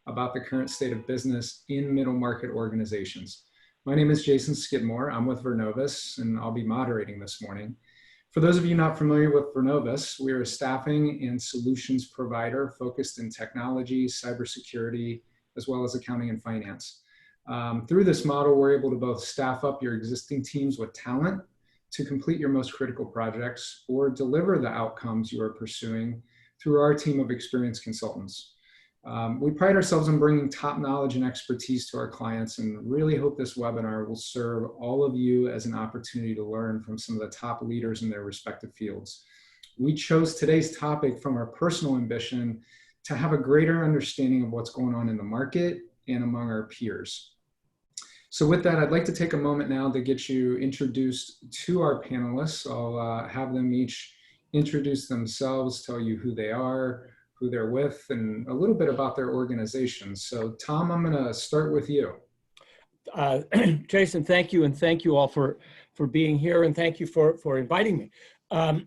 about the current state of business in middle market organizations. My name is Jason Skidmore. I'm with Vernovus, and I'll be moderating this morning. For those of you not familiar with Vernovus, we are a staffing and solutions provider focused in technology, cybersecurity, as well as accounting and finance. Through this model, we're able to both staff up your existing teams with talent to complete your most critical projects or deliver the outcomes you are pursuing through our team of experienced consultants. We pride ourselves on bringing top knowledge and expertise to our clients, and really hope this webinar will serve all of you as an opportunity to learn from some of the top leaders in their respective fields. We chose today's topic from our personal ambition to have a greater understanding of what's going on in the market and among our peers. So with that, I'd like to take a moment now to get you introduced to our panelists. I'll have them each introduce themselves, tell you who they are, who they're with, and a little bit about their organization. So Tom, I'm gonna start with you. Jason, thank you, and thank you all for being here, and thank you for inviting me. I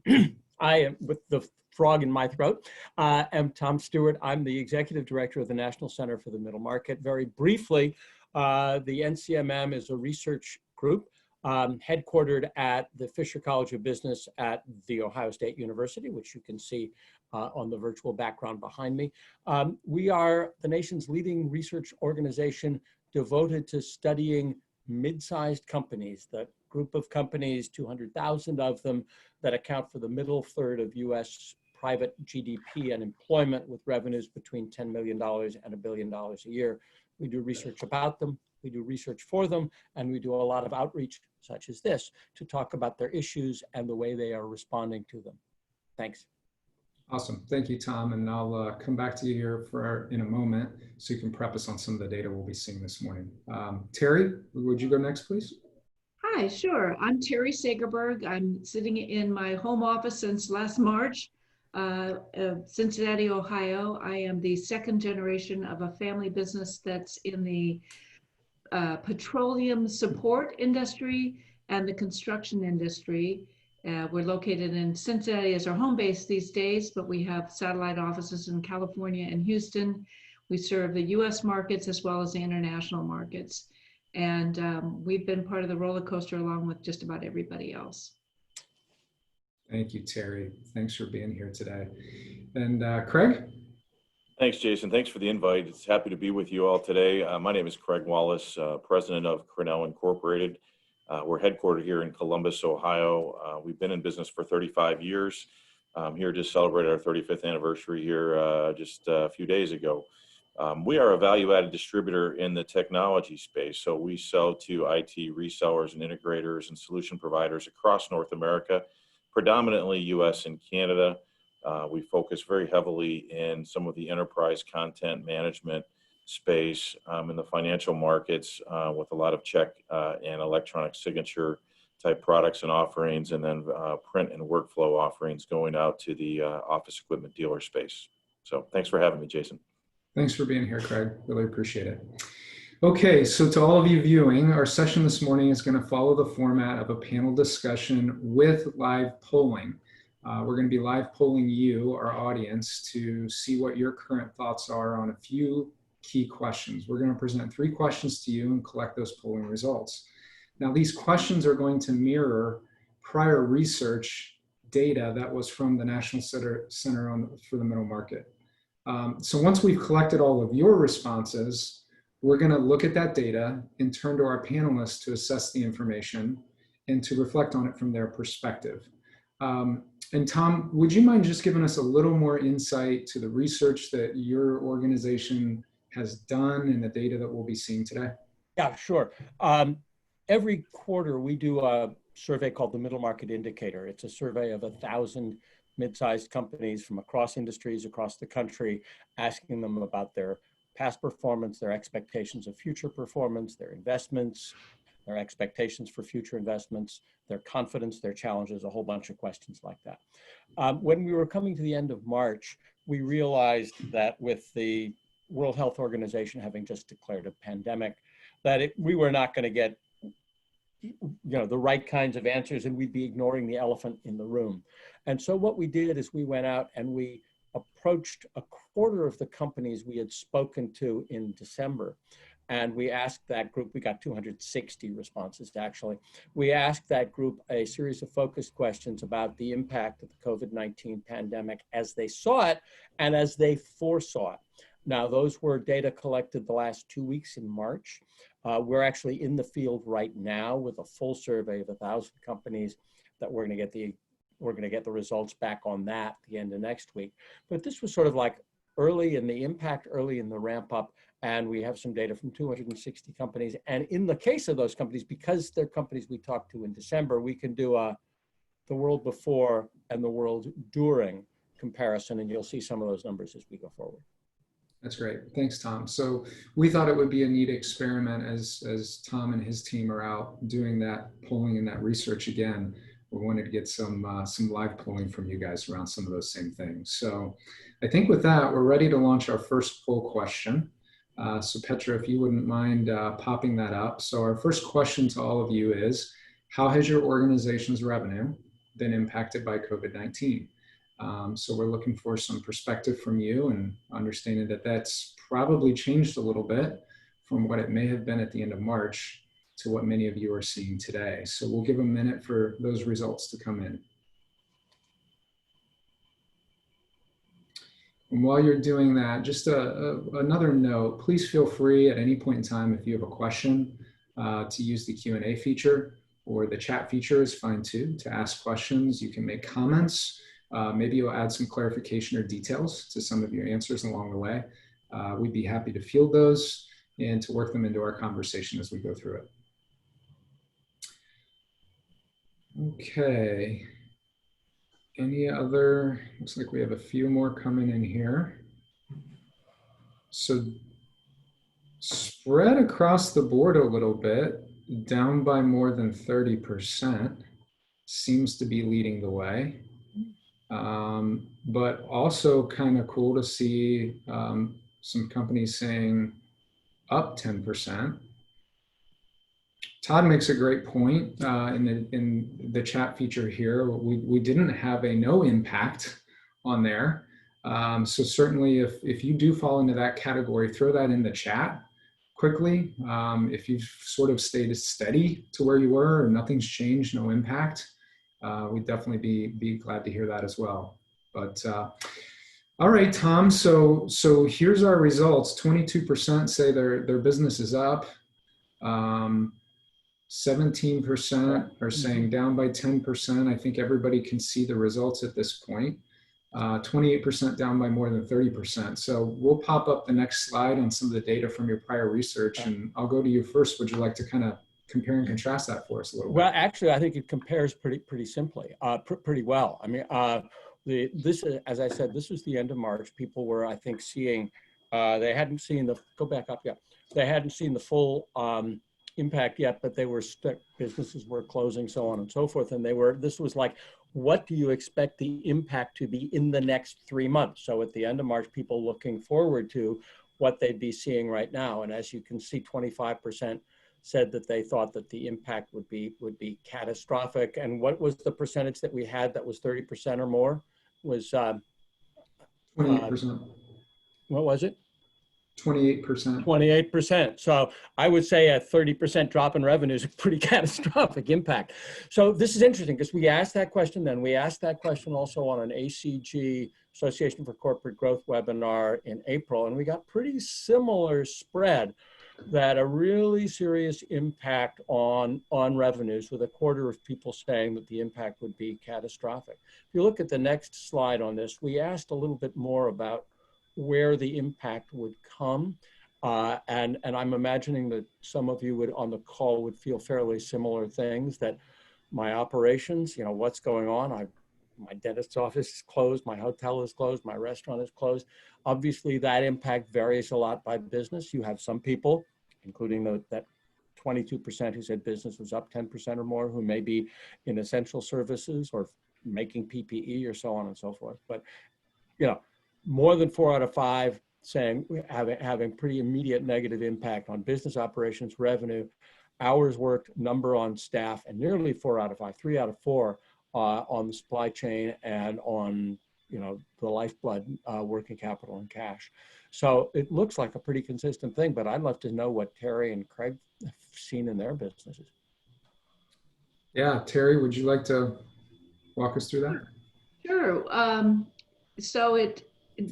am, with the frog in my throat, am Tom Stewart. I'm the Executive Director of the National Center for the Middle Market. Very briefly, the NCMM is a research group headquartered at the Fisher College of Business at The Ohio State University, which you can see on the virtual background behind me. We are the nation's leading research organization devoted to studying mid-sized companies, the group of companies, 200,000 of them, that account for the middle third of US private GDP and employment, with revenues between $10 million and $1 billion a year. We do research about them, we do research for them, and we do a lot of outreach, such as this, to talk about their issues and the way they are responding to them. Thanks. Awesome, thank you, Tom. And I'll come back to you here in a moment so you can prep us on some of the data we'll be seeing this morning. Terry, would you go next, please? Hi, sure. I'm Terry Segerberg. I'm sitting in my home office since last March. Cincinnati, Ohio. I am the second generation of a family business that's in the petroleum support industry and the construction industry. We're located in Cincinnati as our home base these days, but we have satellite offices in California and Houston. We serve the US markets as well as the international markets. And we've been part of the roller coaster along with just about everybody else. Thank you, Terry. Thanks for being here today. And Craig? Thanks, Jason. Thanks for the invite. It's happy to be with you all today. My name is Craig Wallace, president of Cranel Incorporated. We're headquartered here in Columbus, Ohio. We've been in business for 35 years. Here just celebrated our 35th anniversary here just a few days ago. We are a value-added distributor in the technology space. So we sell to IT resellers and integrators and solution providers across North America, predominantly US and Canada. We focus very heavily in some of the enterprise content management space in the financial markets with a lot of check and electronic signature type products and offerings, and then print and workflow offerings going out to the office equipment dealer space. So thanks for having me, Jason. Thanks for being here, Craig. Really appreciate it. Okay, so to all of you viewing, our session this morning is going to follow the format of a panel discussion with live polling. We're going to be live polling you, our audience, to see what your current thoughts are on a few key questions. We're going to present 3 questions to you and collect those polling results. Now, these questions are going to mirror prior research data that was from the National Center for the Middle Market. So once we've collected all of your responses, we're going to look at that data and turn to our panelists to assess the information and to reflect on it from their perspective. And Tom, would you mind just giving us a little more insight to the research that your organization has done and the data that we'll be seeing today? Yeah, sure. Every quarter we do a survey called the Middle Market Indicator. It's a survey of 1,000 mid-sized companies from across industries across the country, asking them about their past performance, their expectations of future performance, their investments, their expectations for future investments, their confidence, their challenges, a whole bunch of questions like that. When we were coming to the end of March, we realized that with the World Health Organization having just declared a pandemic, that we were not going to get the right kinds of answers, and we'd be ignoring the elephant in the room. And so what we did is we went out and we approached a quarter of the companies we had spoken to in December. And we asked that group, we got 260 responses actually. We asked that group a series of focused questions about the impact of the COVID-19 pandemic as they saw it and as they foresaw it. Now, those were data collected the last 2 weeks in March. We're actually in the field right now with a full survey of 1,000 companies that we're going to get the results back on that at the end of next week. But this was sort of like early in the impact, early in the ramp up, and we have some data from 260 companies. And in the case of those companies, because they're companies we talked to in December, we can do the world before and the world during comparison, and you'll see some of those numbers as we go forward. That's great. Thanks, Tom. So we thought it would be a neat experiment as Tom and his team are out doing that polling and that research again. We wanted to get some live polling from you guys around some of those same things. So I think with that, we're ready to launch our first poll question. So Petra, if you wouldn't mind popping that up. So our first question to all of you is, how has your organization's revenue been impacted by COVID-19? So we're looking for some perspective from you and understanding that that's probably changed a little bit from what it may have been at the end of March to what many of you are seeing today. So we'll give a minute for those results to come in. And while you're doing that, just another note, please feel free at any point in time, if you have a question, to use the Q&A feature, or the chat feature is fine too, to ask questions. You can make comments. Maybe you'll add some clarification or details to some of your answers along the way. We'd be happy to field those and to work them into our conversation as we go through it. Okay. Any other, looks like we have a few more coming in here. So spread across the board a little bit, down by more than 30%, seems to be leading the way. But also kind of cool to see some companies saying up 10%. Todd makes a great point in the chat feature here. We didn't have a no impact on there. So certainly if you do fall into that category, throw that in the chat quickly. If you've sort of stayed steady to where you were or nothing's changed, no impact, we'd definitely be glad to hear that as well. But all right, Tom, so here's our results. 22% say their business is up. 17% are saying down by 10%. I think everybody can see the results at this point. 28% down by more than 30%. So we'll pop up the next slide on some of the data from your prior research, and I'll go to you first. Would you like to kind of compare and contrast that for us a little bit? Well, actually, I think it compares pretty simply, pretty well. I mean, this is, as I said, this was the end of March. People were, I think, seeing, they hadn't seen the, go back up, yeah. They hadn't seen the full impact yet, but they were businesses were closing, so on and so forth. And this was like, what do you expect the impact to be in the next 3 months? So at the end of March, people looking forward to what they'd be seeing right now. And as you can see, 25% said that they thought that the impact would be catastrophic. And what was the percentage that we had that was 30% or more? Was 28%. What was it? 28%. 28%. So I would say a 30% drop in revenue is a pretty catastrophic impact. So this is interesting because we asked that question then. We asked that question also on an ACG, Association for Corporate Growth webinar in April, and we got pretty similar spread that a really serious impact on revenues, with a quarter of people saying that the impact would be catastrophic. If you look at the next slide on this, we asked a little bit more about where the impact would come. And I'm imagining that some of you would on the call would feel fairly similar things, that my operations, you know, what's going on? My dentist's office is closed, my hotel is closed, my restaurant is closed. Obviously that impact varies a lot by business. You have some people, including that 22% who said business was up 10% or more, who may be in essential services or making PPE or so on and so forth. But, you know, more than 4 out of 5 saying having pretty immediate negative impact on business operations, revenue, hours worked, number on staff, and nearly 4 out of 5, 3 out of 4 on the supply chain and on the lifeblood, working capital and cash. So it looks like a pretty consistent thing, but I'd love to know what Terry and Craig have seen in their businesses. Yeah, Terry, would you like to walk us through that? Sure. So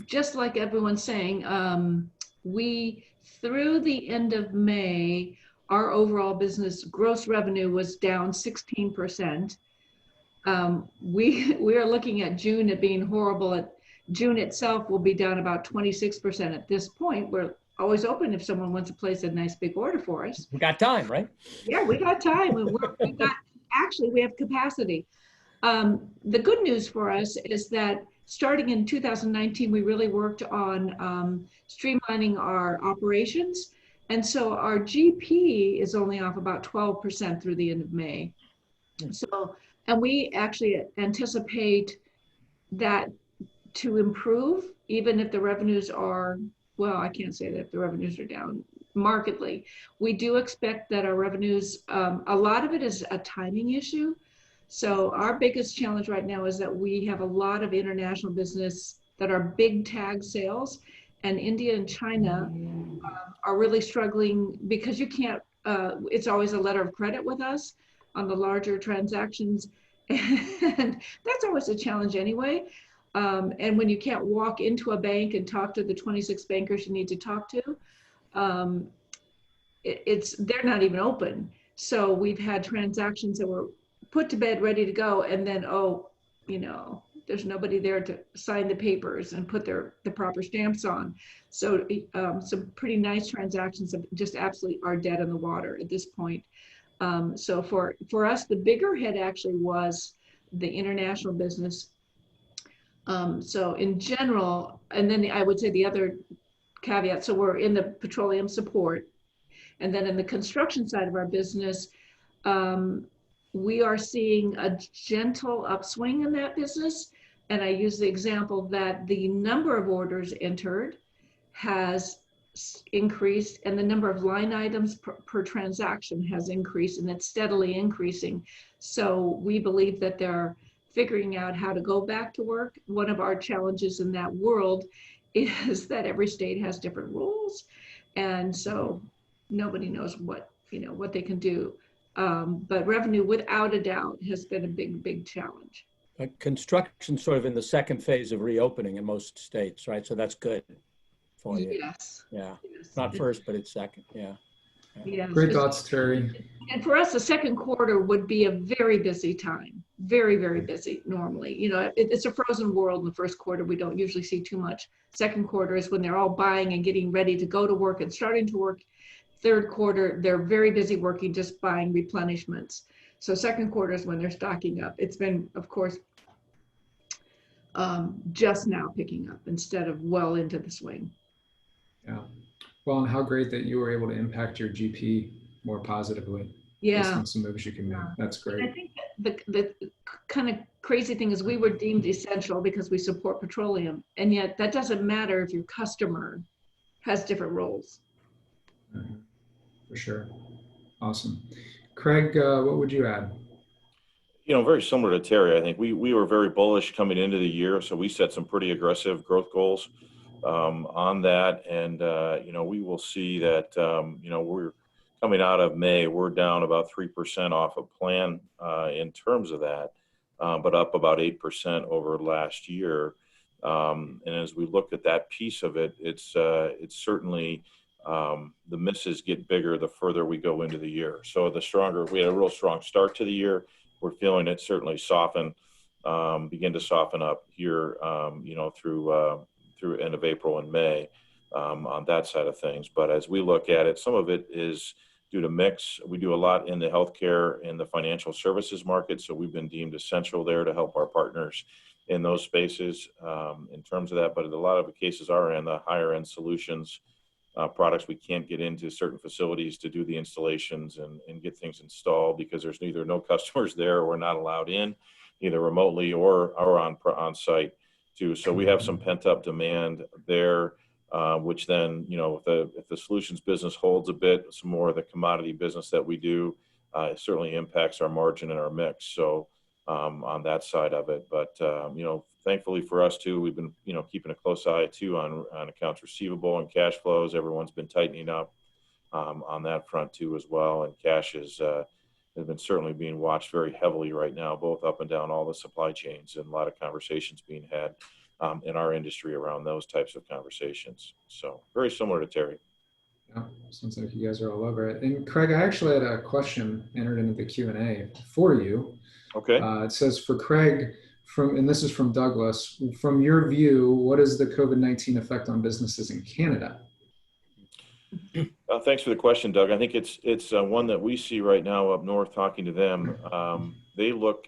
just like everyone's saying, we, through the end of May, our overall business gross revenue was down 16%. We are looking at June at being horrible. June itself will be down about 26% at this point. We're always open if someone wants to place a nice big order for us. We got time, right? Yeah, we got time. We have capacity. The good news for us is that starting in 2019, we really worked on streamlining our operations. And so our GP is only off about 12% through the end of May. So, and we actually anticipate that to improve, even if the revenues are, well, I can't say that if the revenues are down markedly. We do expect that our revenues, a lot of it is a timing issue. So our biggest challenge right now is that we have a lot of international business that are big tag sales, and India and China are really struggling because you can't, it's always a letter of credit with us on the larger transactions. And that's always a challenge anyway. And when you can't walk into a bank and talk to the 26 bankers you need to talk to, they're not even open. So we've had transactions that were put to bed, ready to go, and then, there's nobody there to sign the papers and put the proper stamps on. So some pretty nice transactions just absolutely are dead in the water at this point. So for us, the bigger hit actually was the international business. So in general, and then I would say the other caveat, so we're in the petroleum support, and then in the construction side of our business, we are seeing a gentle upswing in that business. And I use the example that the number of orders entered has increased, and the number of line items per transaction has increased, and it's steadily increasing. So we believe that they're figuring out how to go back to work. One of our challenges in that world is that every state has different rules, and so nobody knows what they can do. But revenue, without a doubt, has been a big challenge. Construction sort of in the second phase of reopening in most states, right? So that's good for you. Yes. Yeah. Yes. Not first, but it's second. Yeah. Yes. Great thoughts, Terry. And for us, the second quarter would be a very busy time. Very, very busy normally. It's a frozen world in the first quarter. We don't usually see too much. Second quarter is when they're all buying and getting ready to go to work and starting to work. Third quarter, they're very busy working, just buying replenishments. So second quarter is when they're stocking up. It's been, of course, just now picking up instead of well into the swing. Yeah. Well, and how great that you were able to impact your GP more positively. Yeah. Based on some moves you can make. That's great. And I think the kind of crazy thing is we were deemed essential because we support petroleum. And yet that doesn't matter if your customer has different roles. For sure. Awesome. Craig, what would you add? Very similar to Terry. I think we were very bullish coming into the year, so we set some pretty aggressive growth goals on that, and we will see that we're coming out of May, we're down about 3% off of plan in terms of that, but up about 8% over last year. And as we look at that piece of it, it's certainly the misses get bigger the further we go into the year. So we had a real strong start to the year. We're feeling it certainly begin to soften up here, through end of April and May on that side of things. But as we look at it, some of it is due to mix. We do a lot in the healthcare and the financial services market, so we've been deemed essential there to help our partners in those spaces in terms of that. But a lot of the cases are in the higher end solutions products. We can't get into certain facilities to do the installations and get things installed because there's either no customers there or we're not allowed in, either remotely or on site too. So we have some pent up demand there, which then, if the solutions business holds a bit, some more of the commodity business that we do, it certainly impacts our margin and our mix. So on that side of it, but thankfully for us too, we've been, keeping a close eye too on accounts receivable and cash flows. Everyone's been tightening up on that front too as well. And cash has been certainly being watched very heavily right now, both up and down all the supply chains, and a lot of conversations being had in our industry around those types of conversations. So very similar to Terry. Yeah, sounds like you guys are all over it. And Craig, I actually had a question entered into the Q&A for you. Okay. It says for Craig, and this is from Douglas, from your view, what is the COVID-19 effect on businesses in Canada? Thanks for the question, Doug. I think it's one that we see right now up north, talking to them. They look,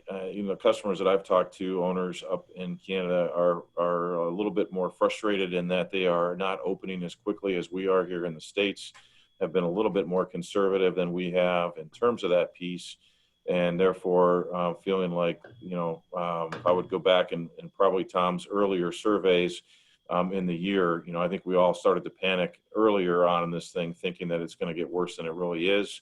customers that I've talked to, owners up in Canada, are a little bit more frustrated in that they are not opening as quickly as we are here in the States, have been a little bit more conservative than we have in terms of that piece. And therefore feeling like, if I would go back and probably Tom's earlier surveys in the year, I think we all started to panic earlier on in this thing, thinking that it's going to get worse than it really is.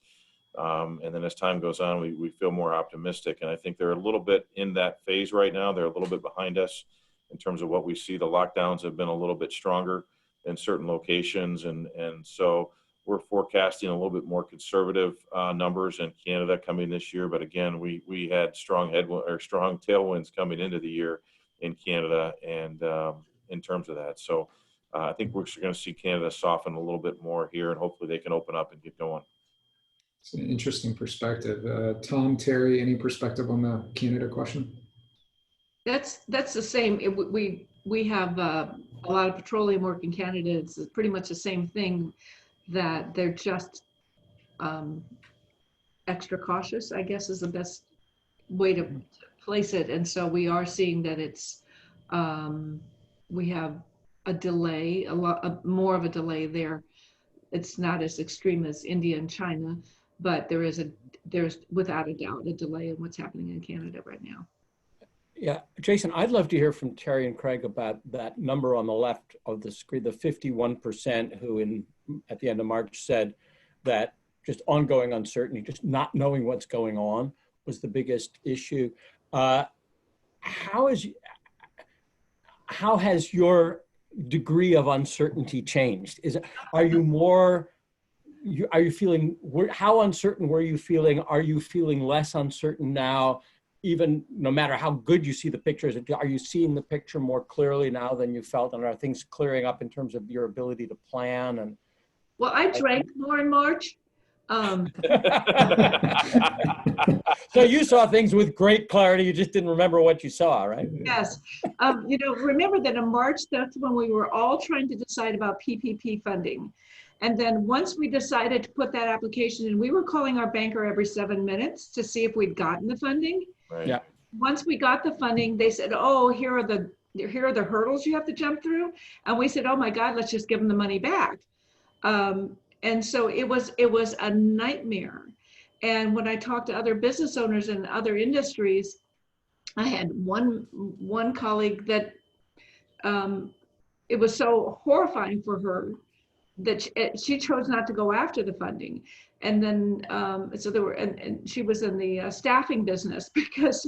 And then as time goes on, we feel more optimistic. And I think they're a little bit in that phase right now. They're a little bit behind us in terms of what we see. The lockdowns have been a little bit stronger in certain locations. And so we're forecasting a little bit more conservative numbers in Canada coming this year. But again, we had strong tailwinds coming into the year in Canada, and in terms of that. So I think we're going to see Canada soften a little bit more here, and hopefully they can open up and get going. It's an interesting perspective. Tom, Terry, any perspective on the Canada question? That's the same. We have a lot of petroleum work in Canada. It's pretty much the same thing, that they're just extra cautious, I guess is the best way to place it. And so we are seeing that it's, we have a delay, more of a delay there. It's not as extreme as India and China, but there's without a doubt a delay in what's happening in Canada right now. Yeah, Jason, I'd love to hear from Terry and Craig about that number on the left of the screen, the 51% who at the end of March said that just ongoing uncertainty, just not knowing what's going on was the biggest issue. How has your degree of uncertainty changed? Are you feeling, how uncertain were you feeling? Are you feeling less uncertain now? Even no matter how good you see the pictures, are you seeing the picture more clearly now than you felt? And are things clearing up in terms of your ability to plan? And well, I drank more in March. So you saw things with great clarity. You just didn't remember what you saw, right? Yes. Remember that in March, that's when we were all trying to decide about PPP funding. And then once we decided to put that application in, we were calling our banker every 7 minutes to see if we'd gotten the funding. Right. Yeah. Once we got the funding, they said, oh, here are the hurdles you have to jump through. And we said, oh my God, let's just give them the money back. And so it was a nightmare. And when I talked to other business owners in other industries, I had one colleague that it was so horrifying for her that she chose not to go after the funding. And then, so there were, and she was in the staffing business because,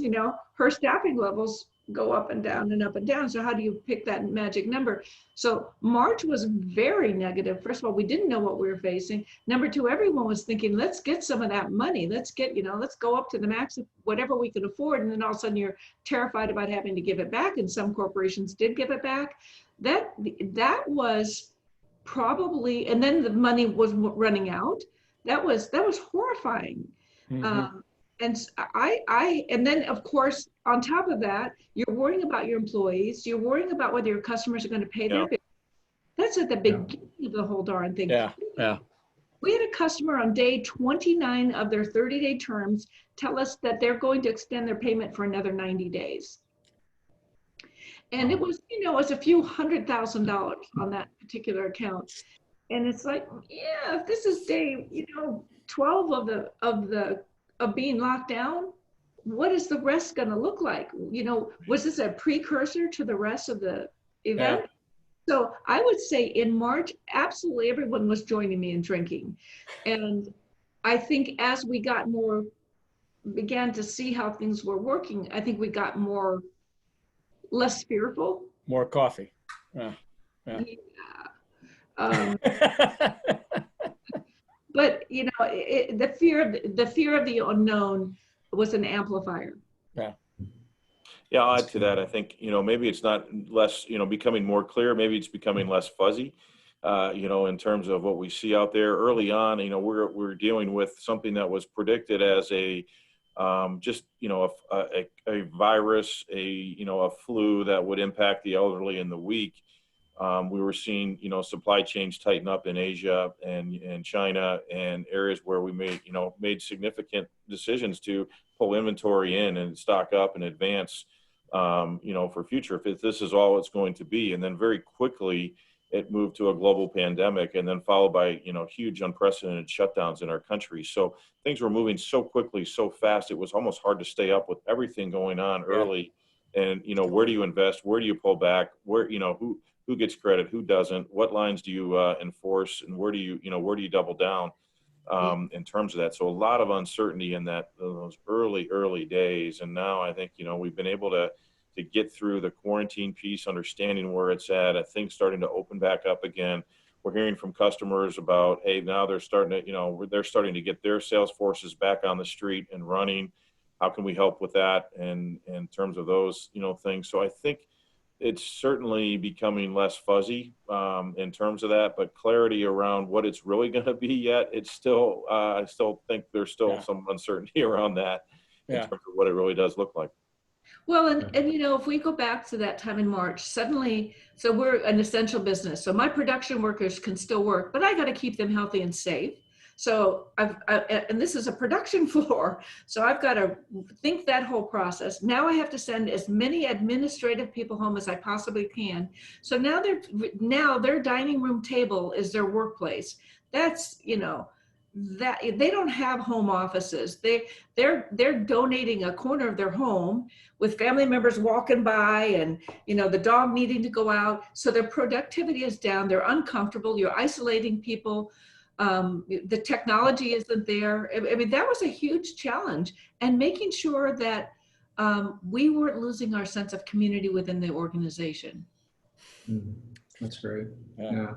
her staffing levels go up and down and up and down. So how do you pick that magic number? So March was very negative. First of all, we didn't know what we were facing. Number two, everyone was thinking, let's get some of that money. Let's get, let's go up to the max of whatever we can afford. And then all of a sudden you're terrified about having to give it back. And some corporations did give it back. That was probably, and then the money was running out. That was horrifying. Mm-hmm. And then of course, on top of that, you're worrying about your employees. You're worrying about whether your customers are going to pay their bills. That's at the beginning of the whole darn thing. Yeah. We had a customer on day 29 of their 30-day terms tell us that they're going to extend their payment for another 90 days. And it was, it was a few $100,000 on that particular account. And it's like, yeah, if this is day, 12 of being locked down, what is the rest going to look like? Was this a precursor to the rest of the event? Yeah. So I would say in March, absolutely everyone was joining me in drinking. And I think as we began to see how things were working, I think we got more less fearful. More coffee. Yeah. Yeah. But you know, the fear of the unknown was an amplifier. Yeah. Yeah, I'll add to that. I think, maybe it's not less, becoming more clear. Maybe it's becoming less fuzzy, in terms of what we see out there early on. We're dealing with something that was predicted as a virus, a flu that would impact the elderly and the weak. We were seeing, supply chains tighten up in Asia and China and areas where we made significant decisions to pull inventory in and stock up in advance, for future, if this is all it's going to be. And then very quickly, it moved to a global pandemic and then followed by, huge unprecedented shutdowns in our country. So things were moving so quickly, so fast, it was almost hard to stay up with everything going on early. And, where do you invest? Where do you pull back? Where, who gets credit? Who doesn't? What lines do you enforce? And where do you double down in terms of that? So a lot of uncertainty in those early days. And now I think, we've been able to get through the quarantine piece, understanding where it's at. I think starting to open back up again. We're hearing from customers about, hey, now they're starting to get their sales forces back on the street and running. How can we help with that? And in terms of those, things. So I think it's certainly becoming less fuzzy in terms of that, but clarity around what it's really going to be yet. It's still, I still think there's still some uncertainty around that in terms of what it really does look like. Well, and if we go back to that time in March, suddenly, so we're an essential business. So my production workers can still work, but I got to keep them healthy and safe. So and this is a production floor. So I've got to think that whole process. Now I have to send as many administrative people home as I possibly can. So now their dining room table is their workplace. That's, that they don't have home offices. They're donating a corner of their home with family members walking by and, the dog needing to go out. So their productivity is down. They're uncomfortable. You're isolating people. The technology isn't there. I mean, that was a huge challenge, and making sure that we weren't losing our sense of community within the organization. That's great. Yeah.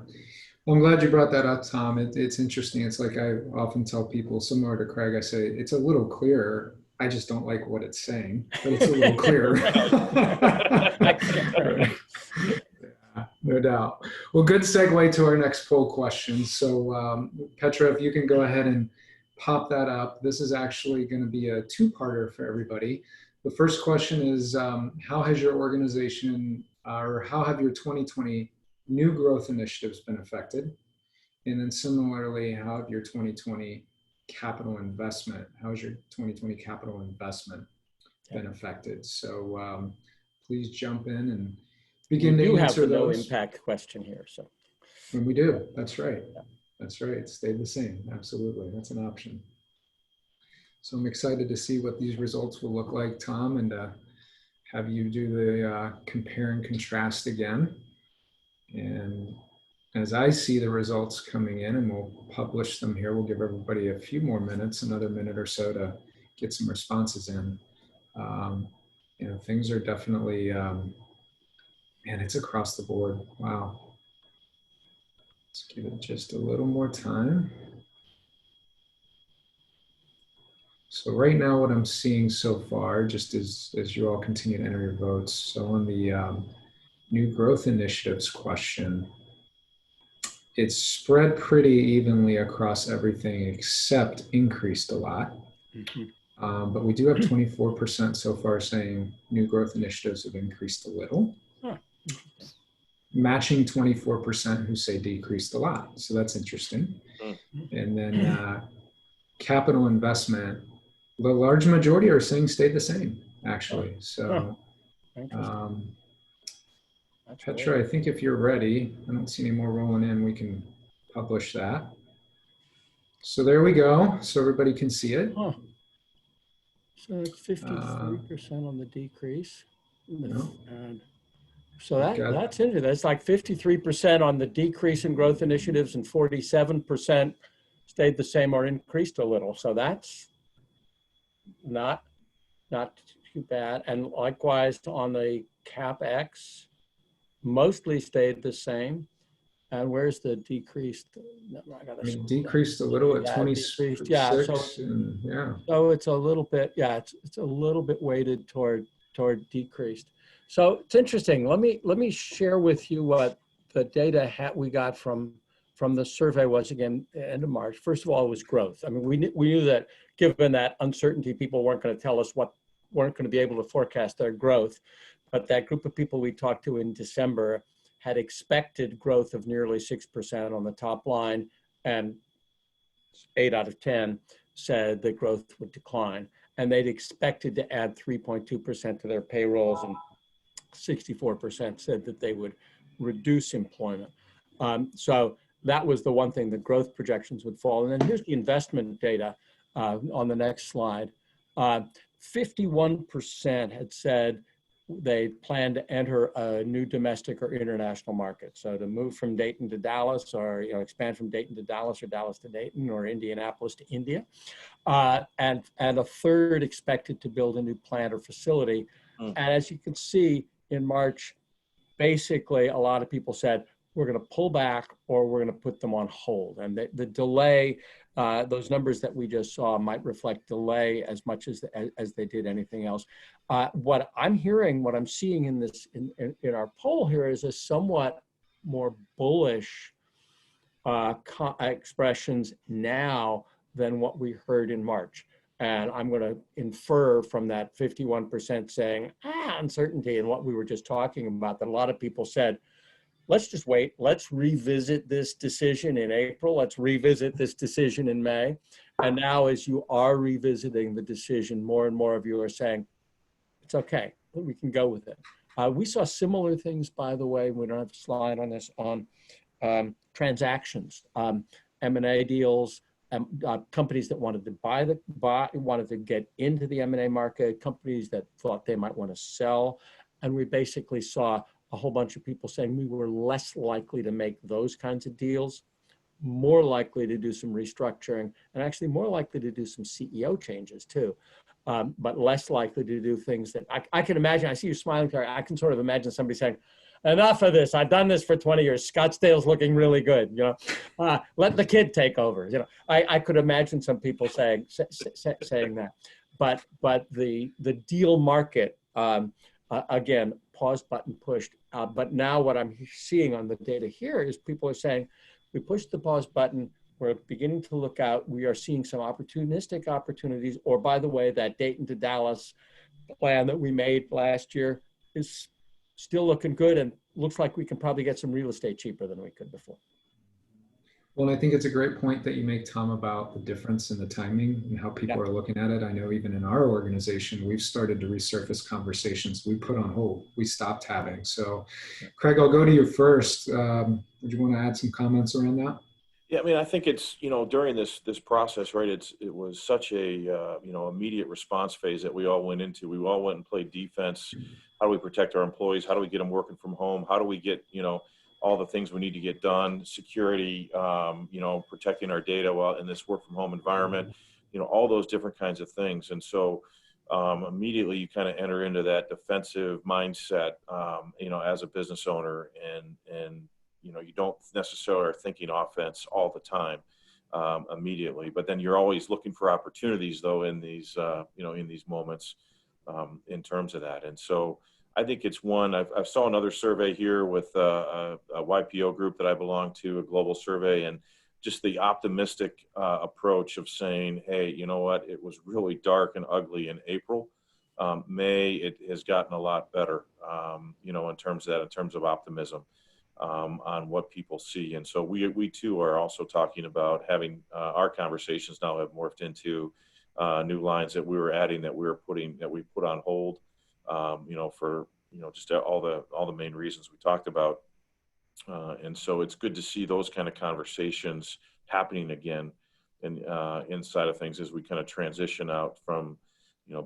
Well, I'm glad you brought that up, Tom. It's interesting. It's like I often tell people, similar to Craig, I say, it's a little clearer. I just don't like what it's saying, but it's a little clearer. No doubt. Well, good segue to our next poll question. So Petra, if you can go ahead and pop that up. This is actually going to be a two-parter for everybody. The first question is, how has your organization or how have your 2020 new growth initiatives been affected? And then similarly, how have your 2020 capital investment, how has your 2020 capital investment been affected? So please jump in and begin to answer those. We do have the no impact question here. So. And we do, that's right. That's right, it stayed the same, absolutely, that's an option. So I'm excited to see what these results will look like, Tom, and have you do the compare and contrast again. And as I see the results coming in, and we'll publish them here, we'll give everybody a few more minutes, another minute or so to get some responses in. Things are definitely, man, it's across the board, wow. Let's give it just a little more time. So right now what I'm seeing so far, just as you all continue to enter your votes, so on the new growth initiatives question, it's spread pretty evenly across everything except increased a lot. Mm-hmm. But we do have 24% so far saying new growth initiatives have increased a little. Huh. Matching 24% who say decreased a lot. So that's interesting. Mm-hmm. And then capital investment, the large majority are saying stayed the same, actually. So Petra, I think if you're ready, I don't see any more rolling in, we can publish that. So there we go. So everybody can see it. Huh. So it's 53% on the decrease. No. So that's interesting. That's like 53% on the decrease in growth initiatives and 47% stayed the same or increased a little. So that's not too bad. And likewise on the CapEx mostly stayed the same. And where's the decreased? No, I mean, decreased a little at yeah, 26, decreased. Yeah, so and yeah. so it's a little bit, yeah, it's a little bit weighted toward decreased. So it's interesting. Let me share with you what the data we got from the survey was again end of March. First of all, it was growth. I mean, we knew that given that uncertainty, people weren't going to tell us weren't going to be able to forecast their growth. But that group of people we talked to in December had expected growth of nearly 6% on the top line, and 8 out of 10 said that growth would decline. And they'd expected to add 3.2% to their payrolls, and 64% said that they would reduce employment. So that was the one thing, the growth projections would fall. And then here's the investment data on the next slide. 51% had said they plan to enter a new domestic or international market. So to move from Dayton to Dallas, or expand from Dayton to Dallas, or Dallas to Dayton, or Indianapolis to India. And a third expected to build a new plant or facility. And as you can see in March, basically a lot of people said, we're going to pull back or we're going to put them on hold. And the delay, those numbers that we just saw might reflect delay as much as they did anything else. What I'm hearing, what I'm seeing in our poll here is a somewhat more bullish expressions now than what we heard in March. And I'm going to infer from that 51% saying uncertainty and what we were just talking about, that a lot of people said, let's just wait. Let's revisit this decision in April. Let's revisit this decision in May. And now, as you are revisiting the decision, more and more of you are saying, it's okay, we can go with it. We saw similar things, by the way, we don't have a slide on this, on transactions, M&A deals, companies that wanted to wanted to get into the M&A market, companies that thought they might want to sell. And we basically saw a whole bunch of people saying we were less likely to make those kinds of deals, more likely to do some restructuring, and actually more likely to do some CEO changes too, but less likely to do things that I can imagine. I see you smiling, Terry. I can sort of imagine somebody saying, enough of this. I've done this for 20 years. Scottsdale's looking really good. Let the kid take over. I could imagine some people saying that. But the deal market, again, pause button pushed. But now what I'm seeing on the data here is people are saying, we pushed the pause button. We're beginning to look out. We are seeing some opportunistic opportunities. Or by the way, that Dayton to Dallas plan that we made last year is still looking good, and looks like we can probably get some real estate cheaper than we could before. Well, I think it's a great point that you make, Tom, about the difference in the timing and how people are looking at it. I know even in our organization, we've started to resurface conversations we put on hold, we stopped having. So, Craig, I'll go to you first. Would you want to add some comments around that? Yeah, I mean, I think it's, during this process, right, it was such a, immediate response phase that we all went into. We all went and played defense. How do we protect our employees? How do we get them working from home? How do we get, all the things we need to get done, security, protecting our data while in this work from home environment, all those different kinds of things. And so immediately you kind of enter into that defensive mindset, as a business owner, and you don't necessarily are thinking offense all the time immediately, but then you're always looking for opportunities though in these, in these moments in terms of that. And so I think it's one, I saw another survey here with a YPO group that I belong to, a global survey, and just the optimistic approach of saying, hey, you know what, it was really dark and ugly in April. May, it has gotten a lot better, in terms of that, in terms of optimism on what people see. And so we too are also talking about having our conversations now have morphed into new lines that we were adding, that we put on hold. For just all the main reasons we talked about, and so it's good to see those kind of conversations happening again, and inside of things as we kind of transition out from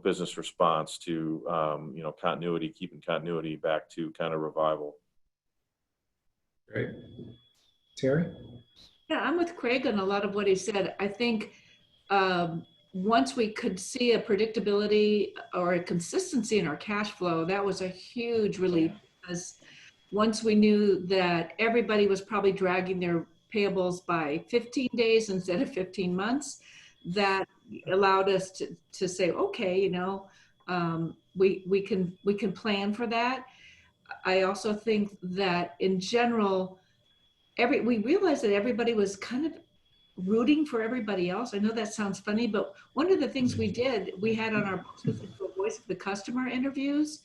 business response to continuity, keeping continuity back to kind of revival. Great, Terry. Yeah, I'm with Craig on a lot of what he said. I think once we could see a predictability or a consistency in our cash flow, that was a huge relief, because once we knew that everybody was probably dragging their payables by 15 days instead of 15 months, that allowed us to say, okay, we can plan for that. I also think that in general, we realized that everybody was kind of rooting for everybody else. I know that sounds funny, but one of the things we had on our books was the voice of the customer interviews,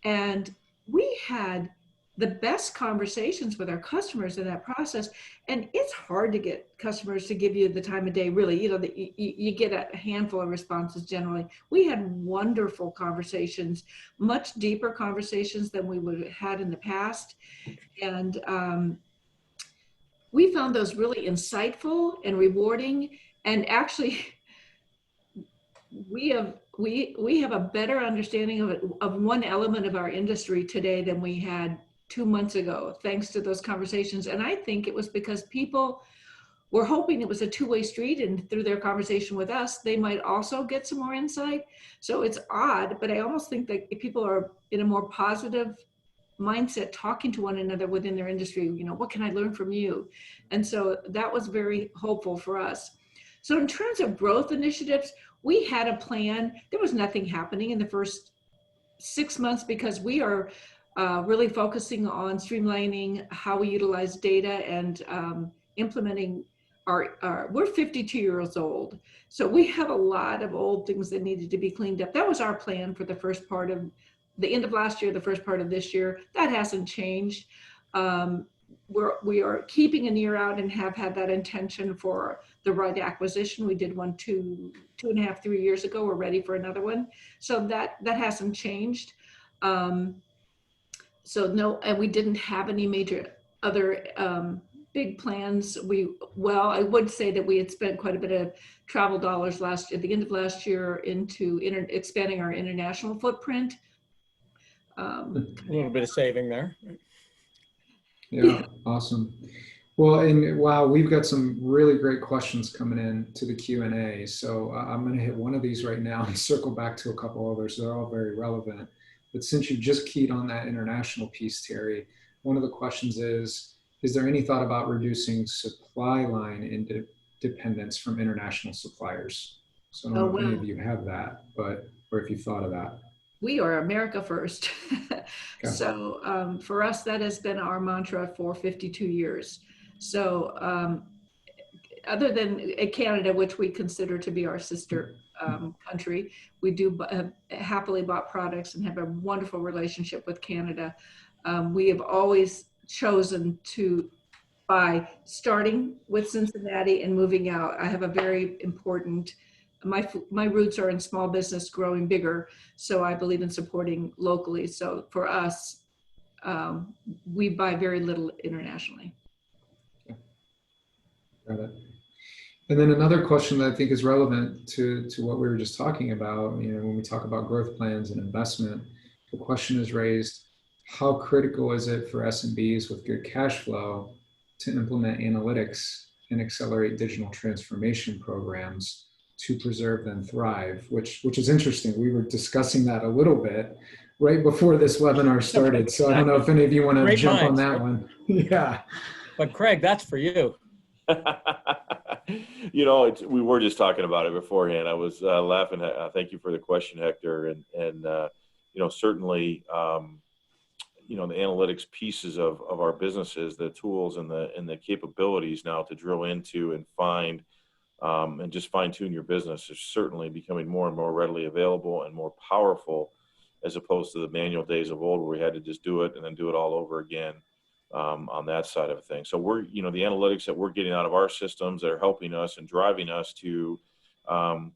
and we had the best conversations with our customers in that process. And it's hard to get customers to give you the time of day, really. You get a handful of responses generally. We had wonderful conversations, much deeper conversations than we would have had in the past. And we found those really insightful and rewarding. And actually, we have a better understanding of one element of our industry today than we had 2 months ago, thanks to those conversations. And I think it was because people were hoping it was a two-way street, and through their conversation with us, they might also get some more insight. So it's odd, but I almost think that if people are in a more positive mindset, talking to one another within their industry, what can I learn from you? And so that was very hopeful for us. So in terms of growth initiatives, we had a plan. There was nothing happening in the first 6 months because we are really focusing on streamlining how we utilize data and implementing we're 52 years old. So we have a lot of old things that needed to be cleaned up. That was our plan for the first part of the end of last year, the first part of this year. That hasn't changed. We are keeping an ear out and have had that intention for the right acquisition. We did one two and a half, 3 years ago. We're ready for another one. So that hasn't changed. So no, and we didn't have any major other big plans. I would say that we had spent quite a bit of travel dollars at the end of last year into expanding our international footprint. A little bit of saving there. Yeah, awesome. Well, and wow, we've got some really great questions coming in to the Q&A. So I'm going to hit one of these right now and circle back to a couple others. They're all very relevant. But since you just keyed on that international piece, Terry, one of the questions is there any thought about reducing supply line dependence from international suppliers? So I don't know if any of you have that, or if you've thought of that. We are America first. Okay. So for us, that has been our mantra for 52 years. So other than Canada, which we consider to be our sister country, we do happily bought products and have a wonderful relationship with Canada. We have always chosen to buy, starting with Cincinnati and moving out. I have a very important, my roots are in small business growing bigger, so I believe in supporting locally. So for us, we buy very little internationally. Got it. And then another question that I think is relevant to what we were just talking about, when we talk about growth plans and investment, the question is raised, how critical is it for SMBs with good cash flow to implement analytics and accelerate digital transformation programs to preserve and thrive, which is interesting. We were discussing that a little bit right before this webinar started. So I don't know if any of you want to jump on that one. Yeah. But Craig, that's for you. We were just talking about it beforehand. I was laughing. Thank you for the question, Hector. And certainly, the analytics pieces of our businesses, the tools and the capabilities now to drill into and find and just fine tune your business is certainly becoming more and more readily available and more powerful, as opposed to the manual days of old where we had to just do it and then do it all over again. On that side of things. So we're, the analytics that we're getting out of our systems that are helping us and driving us to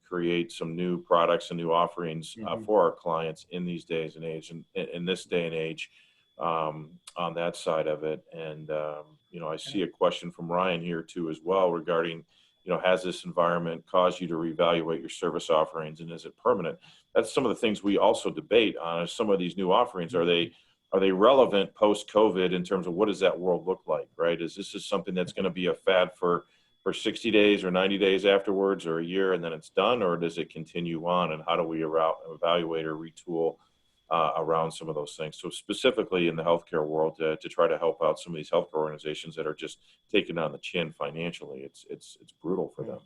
create some new products and new offerings for our clients in these days and age, and in this day and age on that side of it. And, I see a question from Ryan here too as well regarding, has this environment caused you to reevaluate your service offerings, and is it permanent? That's some of the things we also debate on. Some of these new offerings, are they relevant post-COVID in terms of what does that world look like, right? Is this something that's going to be a fad for for 60 days or 90 days afterwards or a year and then it's done, or does it continue on? And how do we evaluate or retool around some of those things? So specifically in the healthcare world, to try to help out some of these healthcare organizations that are just taken on the chin financially, it's brutal for them.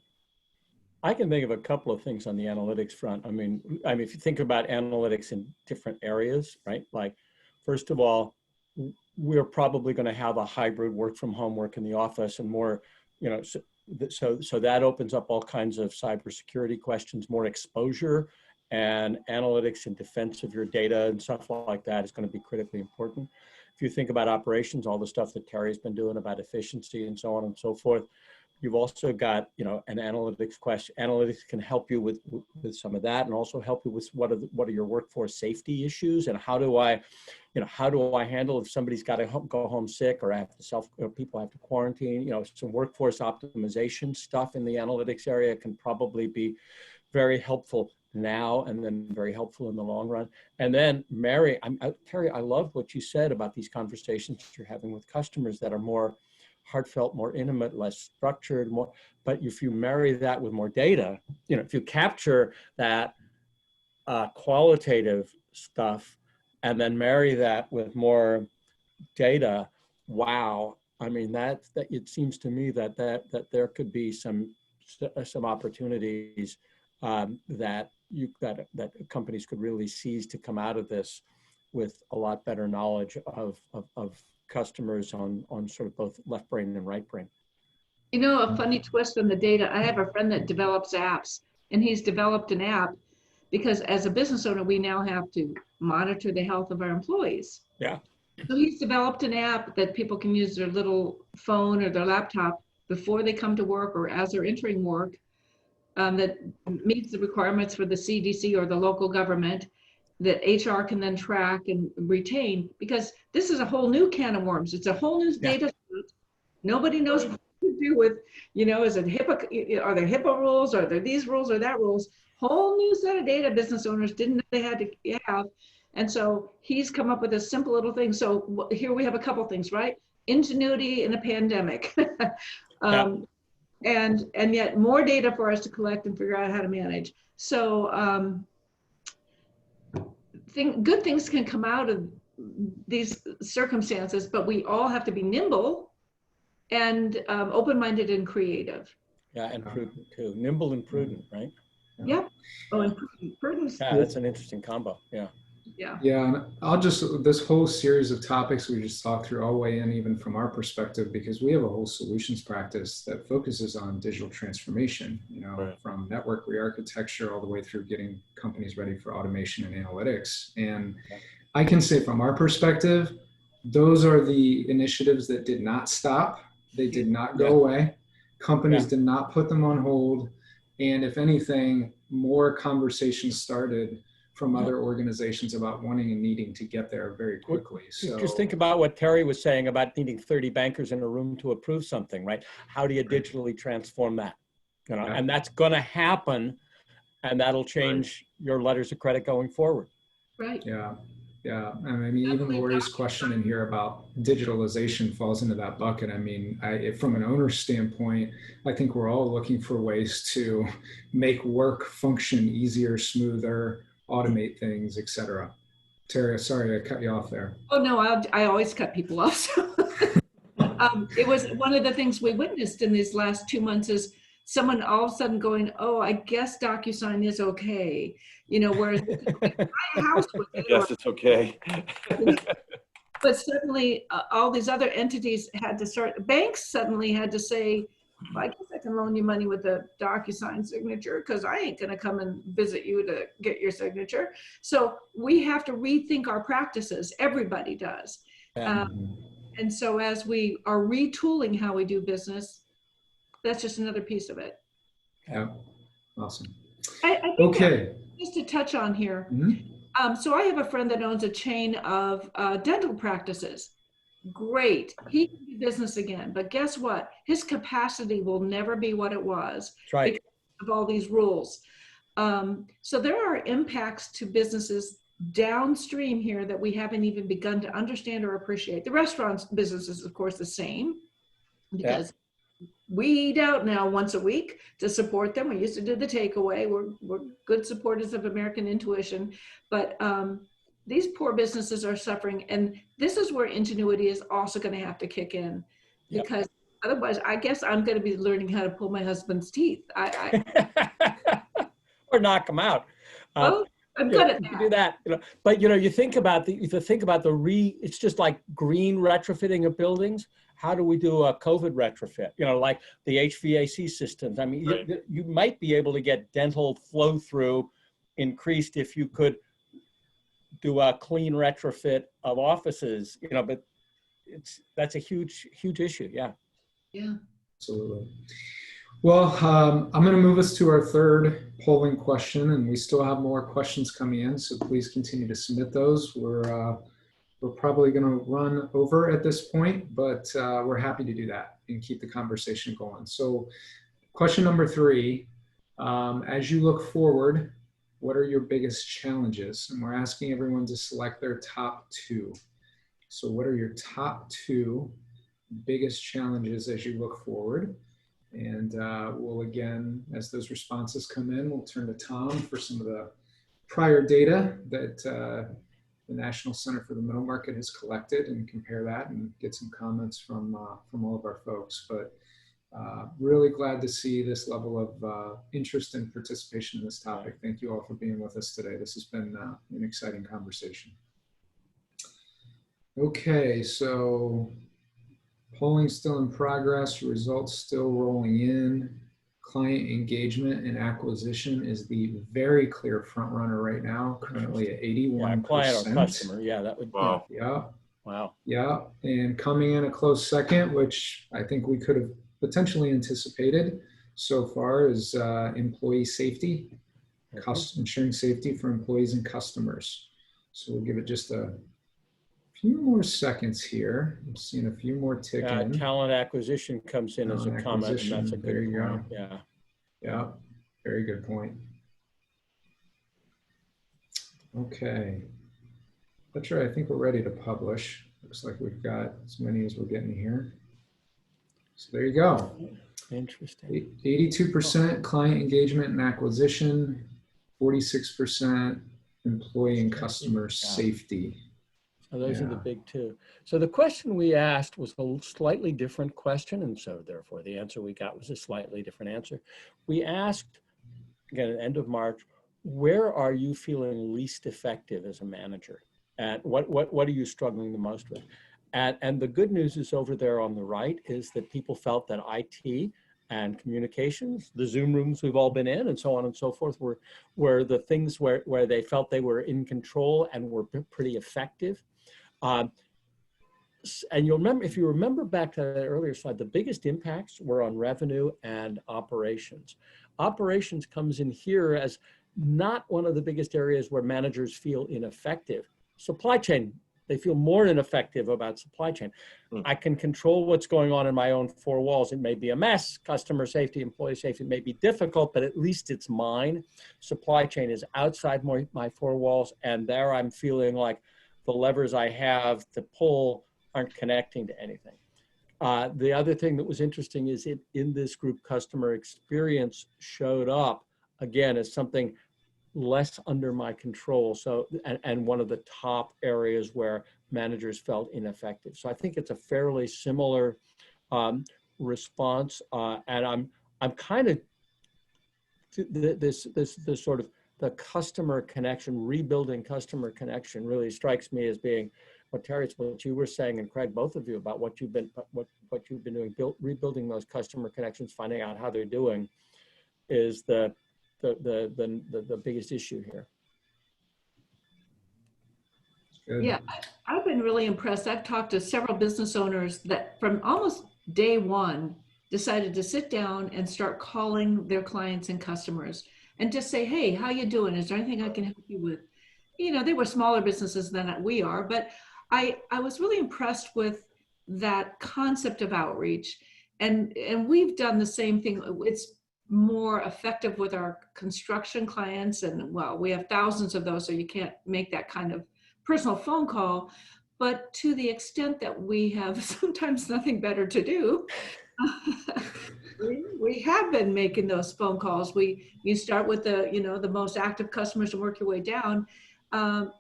I can think of a couple of things on the analytics front. I mean, if you think about analytics in different areas, right? Like, first of all, we're probably going to have a hybrid work from home, work in the office, and more, so that opens up all kinds of cybersecurity questions, more exposure, and analytics and defense of your data and stuff like that is going to be critically important. If you think about operations, all the stuff that Terry's been doing about efficiency and so on and so forth, you've also got, an analytics question. Analytics can help you with some of that, and also help you with what are your workforce safety issues, and how do I handle if somebody's got to go home sick, or people have to quarantine. Some workforce optimization stuff in the analytics area can probably be very helpful now, and then very helpful in the long run. And then Terry, I love what you said about these conversations you're having with customers that are more heartfelt, more intimate, less structured, but if you marry that with more data, if you capture that qualitative stuff and then marry that with more data, wow. I mean, that it seems to me that there could be some opportunities that companies could really seize to come out of this with a lot better knowledge of customers on sort of both left brain and right brain. A funny twist on the data. I have a friend that develops apps, and he's developed an app because as a business owner, we now have to monitor the health of our employees. Yeah. So he's developed an app that people can use their little phone or their laptop before they come to work or as they're entering work, that meets the requirements for the CDC or the local government, that HR can then track and retain, because this is a whole new can of worms. It's a whole new data set. Nobody knows what to do with, is it HIPAA, are there HIPAA rules? Are there these rules or that rules? Whole new set of data business owners didn't know they had to have. And so he's come up with a simple little thing. So here we have a couple things, right? Ingenuity in a pandemic. And yet more data for us to collect and figure out how to manage. So good things can come out of these circumstances, but we all have to be nimble and open-minded and creative. Yeah, and prudent too. Nimble and prudent, right? Yeah. Oh, and prudent. Yeah, that's an interesting combo. Yeah. Yeah. Yeah, and this whole series of topics we just talked through, I'll weigh in even from our perspective, because we have a whole solutions practice that focuses on digital transformation, Right. From network re-architecture all the way through getting companies ready for automation and analytics. And I can say from our perspective, those are the initiatives that did not stop. They did not go away. Companies did not put them on hold. And if anything, more conversations started from other organizations about wanting and needing to get there very quickly. So just think about what Terry was saying about needing 30 bankers in a room to approve something, right? How do you digitally transform that? And that's going to happen, and that'll change your letters of credit going forward. Right. Yeah. I mean, even Lori's question in here about digitalization falls into that bucket. I mean, from an owner standpoint, I think we're all looking for ways to make work function easier, smoother, automate things, etc. Terry, sorry, I cut you off there. Oh no, I always cut people off. So. It was one of the things we witnessed in these last 2 months is someone all of a sudden going, "Oh, I guess DocuSign is okay," whereas buy a house with it. Yes, it's okay. But suddenly, all these other entities had to start. Banks suddenly had to say, well, "I guess I can loan you money with a DocuSign signature because I ain't going to come and visit you to get your signature." So we have to rethink our practices. Everybody does. And so as we are retooling how we do business, that's just another piece of it. Yeah, awesome. I think okay. Just to touch on here. Mm-hmm. So I have a friend that owns a chain of dental practices. Great. He can do business again. But guess what? His capacity will never be what it was. That's right. Because of all these rules. So there are impacts to businesses downstream here that we haven't even begun to understand or appreciate. The restaurants business is, of course, the same because we eat out now once a week to support them. We used to do the takeaway. We're good supporters of American intuition, but these poor businesses are suffering. And this is where ingenuity is also going to have to kick in, because otherwise, I guess I'm going to be learning how to pull my husband's teeth. Or knock them out. Well, I'm good at You that. do that, but you think about it's just like green retrofitting of buildings. How do we do a COVID retrofit? Like the HVAC systems. I mean, Right. you might be able to get dental flow through increased if you could do a clean retrofit of offices, but that's a huge issue. Yeah. Absolutely. Well, I'm going to move us to our third polling question, and we still have more questions coming in, so please continue to submit those. We're probably going to run over at this point, but we're happy to do that and keep the conversation going. So question number 3, as you look forward, what are your biggest challenges? And we're asking everyone to select their top 2. So what are your top 2 biggest challenges as you look forward? And we'll, again, as those responses come in, we'll turn to Tom for some of the prior data that the National Center for the Middle Market has collected and compare that and get some comments from all of our folks. But really glad to see this level of interest and participation in this topic. Thank you all for being with us today. This has been an exciting conversation. Okay, so polling still in progress, results still rolling in. Client engagement and acquisition is the very clear front runner right now, currently at 81%. Yeah, client or customer. Yeah, that would. Wow. Yeah. Wow. Yeah, and coming in a close second, which I think we could have potentially anticipated so far, is employee safety, ensuring safety for employees and customers. So we'll give it just a few more seconds here. I'm seeing a few more tick in. Talent acquisition comes in as a comment, and that's a There good you point. go. Yeah. Yeah, very good point. Okay. That's right. I think we're ready to publish. Looks like we've got as many as we're getting here. So there you go. Interesting. 82% client engagement and acquisition, 46% employee and customer safety. So those are the big 2. So the question we asked was a slightly different question, and so therefore the answer we got was a slightly different answer. We asked, again, at the end of March, where are you feeling least effective as a manager? And what are you struggling the most with? And the good news is over there on the right is that people felt that IT and communications, the Zoom rooms we've all been in and so on and so forth, were the things where they felt they were in control and were pretty effective. And you'll remember, if you remember back to that earlier slide, the biggest impacts were on revenue and operations. Operations comes in here as not one of the biggest areas where managers feel ineffective. Supply chain, they feel more ineffective about supply chain. I can control what's going on in my own 4 walls. It may be a mess. Customer safety, employee safety may be difficult, but at least it's mine. Supply chain is outside my 4 walls, and there I'm feeling like the levers I have to pull aren't connecting to anything. The other thing that was interesting is in this group, customer experience showed up again as something less under my control. So, and one of the top areas where managers felt ineffective. So I think it's a fairly similar response. And I'm kind of this sort of the customer connection, rebuilding customer connection really strikes me as being what Terry, it's what you were saying, and Craig, both of you, about what you've been doing, rebuilding those customer connections, finding out how they're doing, is the biggest issue here. Good. Yeah, I've been really impressed. I've talked to several business owners that from almost day one decided to sit down and start calling their clients and customers and just say, hey, how you doing? Is there anything I can help you with? You know, they were smaller businesses than we are, but I was really impressed with that concept of outreach. And we've done the same thing. It's more effective with our construction clients. And well, we have thousands of those, so you can't make that kind of personal phone call. But to the extent that we have sometimes nothing better to do, We have been making those phone calls. You start with the most active customers and work your way down,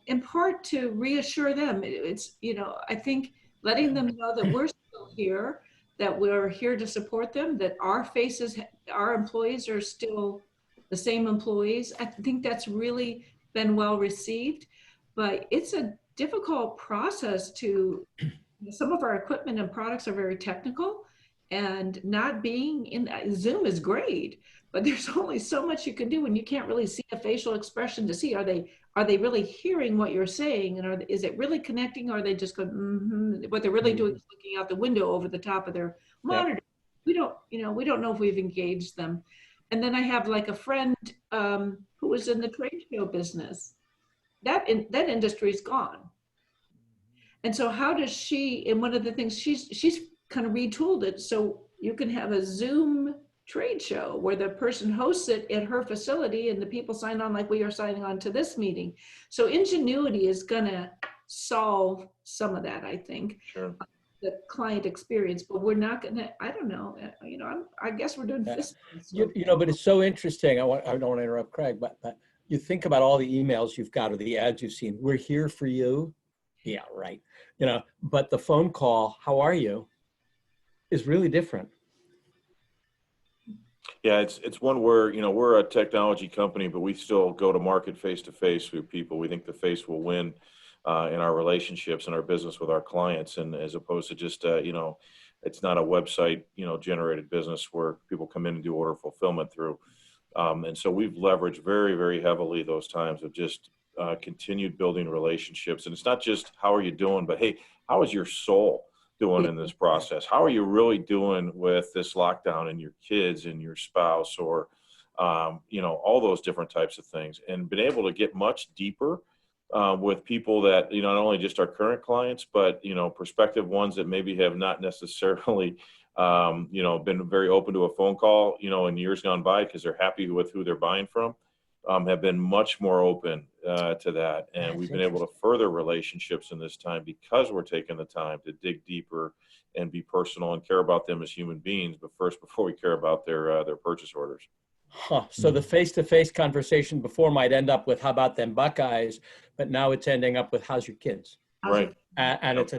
in part to reassure them. I think letting them know that we're still here, that we're here to support them, that our employees are still the same employees. I think that's really been well received, but it's a difficult process some of our equipment and products are very technical, and not being in Zoom is great, but there's only so much you can do when you can't really see a facial expression to see, are they really hearing what you're saying, and is it really connecting, or are they just going, what they're really doing is looking out the window over the top of their monitor. We don't know if we've engaged them. And then I have like a friend who was in the trade show business. That industry is gone. And so how does she, and one of the things she's kind of retooled it so you can have a Zoom trade show where the person hosts it at her facility and the people sign on like we are signing on to this meeting. So ingenuity is gonna solve some of that, I think. Sure. The client experience, but we're not gonna, I don't know, I guess we're doing this. So. But it's so interesting. I don't want to interrupt Craig, but you think about all the emails you've got or the ads you've seen. We're here for you. Yeah, right. But the phone call, how are you, is really different. Yeah, it's one where, we're a technology company, but we still go to market face to face with people. We think the face will win in our relationships and our business with our clients. And as opposed to just, it's not a website, generated business where people come in and do order fulfillment through. And so we've leveraged very, very heavily those times of just continued building relationships. And it's not just how are you doing, but hey, how is your soul doing in this process? How are you really doing with this lockdown and your kids and your spouse, or all those different types of things, and been able to get much deeper with people that not only just our current clients, but prospective ones that maybe have not necessarily been very open to a phone call in years gone by because they're happy with who they're buying from. Have been much more open to that. And we've been able to further relationships in this time because we're taking the time to dig deeper and be personal and care about them as human beings, but first, before we care about their purchase orders. So the face-to-face conversation before might end up with, how about them Buckeyes? But now it's ending up with, how's your kids? Right. And it's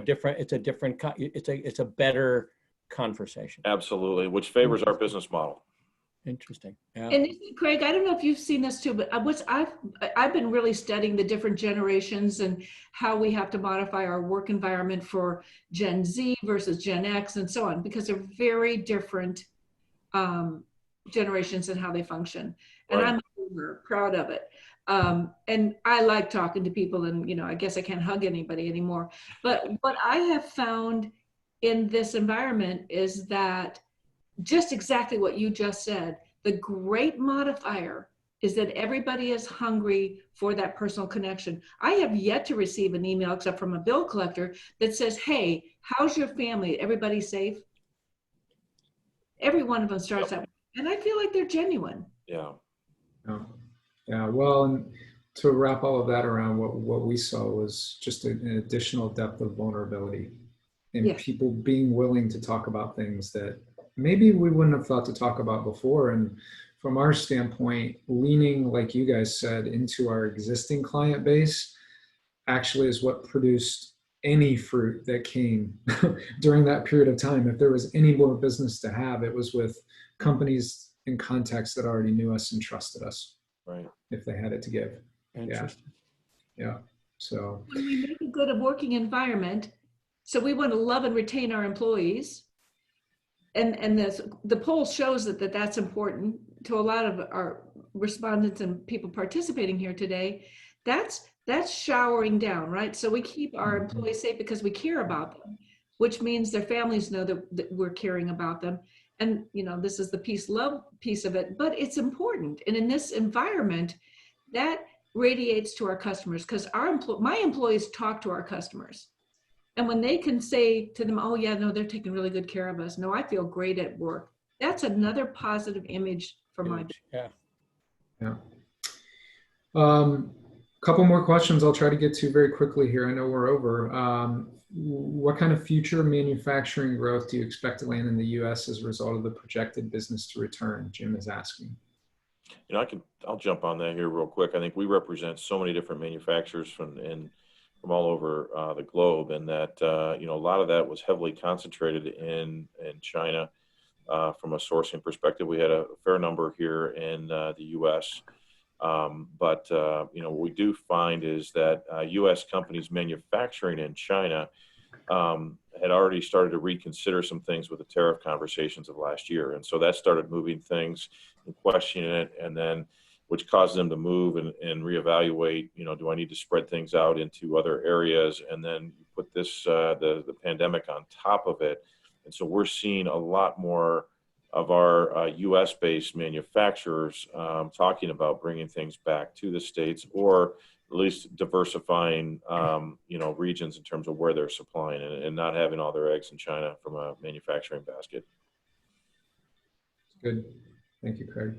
a better conversation. Absolutely. Which favors our business model. Interesting. Yeah. And Craig, I don't know if you've seen this too, but I've been really studying the different generations and how we have to modify our work environment for Gen Z versus Gen X and so on, because they're very different generations and how they function. And Right. I'm proud of it. And I like talking to people, and I guess I can't hug anybody anymore. But what I have found in this environment is that just exactly what you just said. The great modifier is that everybody is hungry for that personal connection. I have yet to receive an email, except from a bill collector, that says, hey, how's your family? Everybody safe? Every one of them starts that way. And I feel like they're genuine. Yeah. Yeah. Well, and to wrap all of that around, what we saw was just an additional depth of vulnerability and people being willing to talk about things that maybe we wouldn't have thought to talk about before. And from our standpoint, leaning, like you guys said, into our existing client base actually is what produced any fruit that came during that period of time. If there was any more business to have, it was with companies and contacts that already knew us and trusted us. Right. If they had it to give. Interesting. Yeah. So when we make a good working environment, so we want to love and retain our employees. And the poll shows that's important to a lot of our respondents and people participating here today. That's showering down, right? So we keep our employees safe because we care about them, which means their families know that we're caring about them. And this is the peace, love piece of it, but it's important. And in this environment, that radiates to our customers, because my employees talk to our customers. And when they can say to them, oh yeah, no, they're taking really good care of us. No, I feel great at work. That's another positive image for my business. Yeah. Couple more questions I'll try to get to very quickly here. I know we're over. what kind of future manufacturing growth do you expect to land in the U.S. as a result of the projected business to return? Jim is asking. I'll jump on that here real quick. I think we represent so many different manufacturers from all over the globe, and that a lot of that was heavily concentrated in China. From a sourcing perspective, we had a fair number here in the U.S. But what we do find is that U.S. companies manufacturing in China had already started to reconsider some things with the tariff conversations of last year. And so that started moving things and questioning it, and then which caused them to move and reevaluate, do I need to spread things out into other areas? And then you put this, the pandemic on top of it. And so we're seeing a lot more of our US-based manufacturers talking about bringing things back to the States, or at least diversifying, regions in terms of where they're supplying, and not having all their eggs in China from a manufacturing basket. Good. Thank you, Craig.